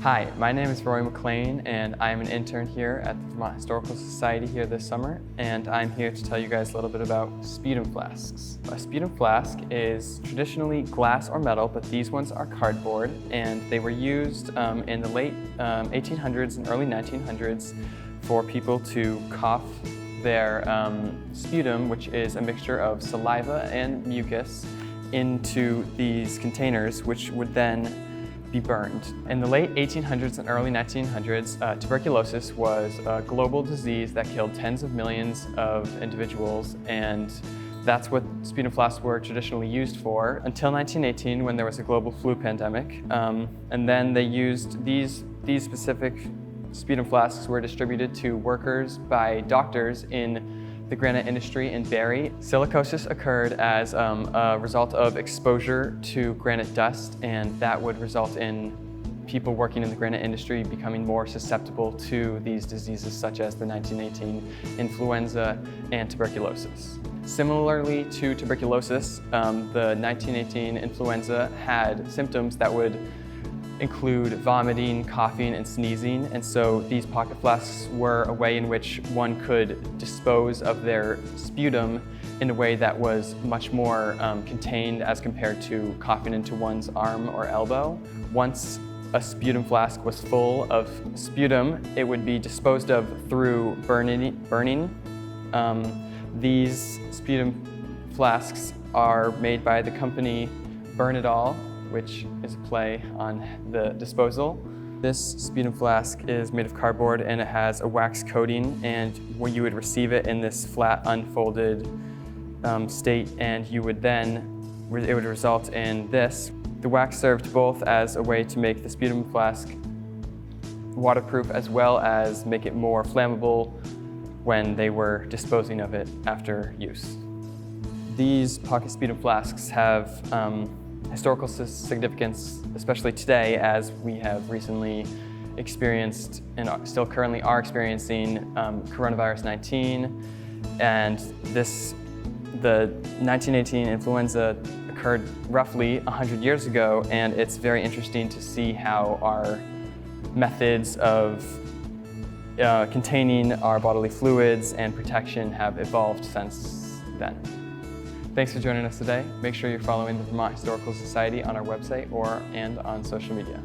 Hi, my name is Rory McLane, and I'm an intern here at the Vermont Historical Society here this summer, and I'm here to tell you guys a little bit about sputum flasks. A sputum flask is traditionally glass or metal, but these ones are cardboard, and they were used in the late 1800s and early 1900s for people to cough their sputum, which is a mixture of saliva and mucus, into these containers, which would then be burned. In the late 1800s and early 1900s, tuberculosis was a global disease that killed tens of millions of individuals, and that's what sputum flasks were traditionally used for until 1918, when there was a global flu pandemic. And then they used these specific sputum flasks were distributed to workers by doctors in the granite industry in Barrie. Silicosis occurred as a result of exposure to granite dust, and that would result in people working in the granite industry becoming more susceptible to these diseases such as the 1918 influenza and tuberculosis. Similarly to tuberculosis, the 1918 influenza had symptoms that would include vomiting, coughing, and sneezing, and so these pocket flasks were a way in which one could dispose of their sputum in a way that was much more contained as compared to coughing into one's arm or elbow. Once a sputum flask was full of sputum, it would be disposed of through burning. These sputum flasks are made by the company Burn It All, which is a play on the disposal. This sputum flask is made of cardboard, and it has a wax coating, and when you would receive it in this flat, unfolded state, and you would then, it would result in this. The wax served both as a way to make the sputum flask waterproof as well as make it more flammable when they were disposing of it after use. These pocket sputum flasks have historical significance, especially today, as we have recently experienced and still currently are experiencing coronavirus 19, and the 1918 influenza occurred roughly 100 years ago, and it's very interesting to see how our methods of containing our bodily fluids and protection have evolved since then. Thanks for joining us today. Make sure you're following the Vermont Historical Society on our website and on social media.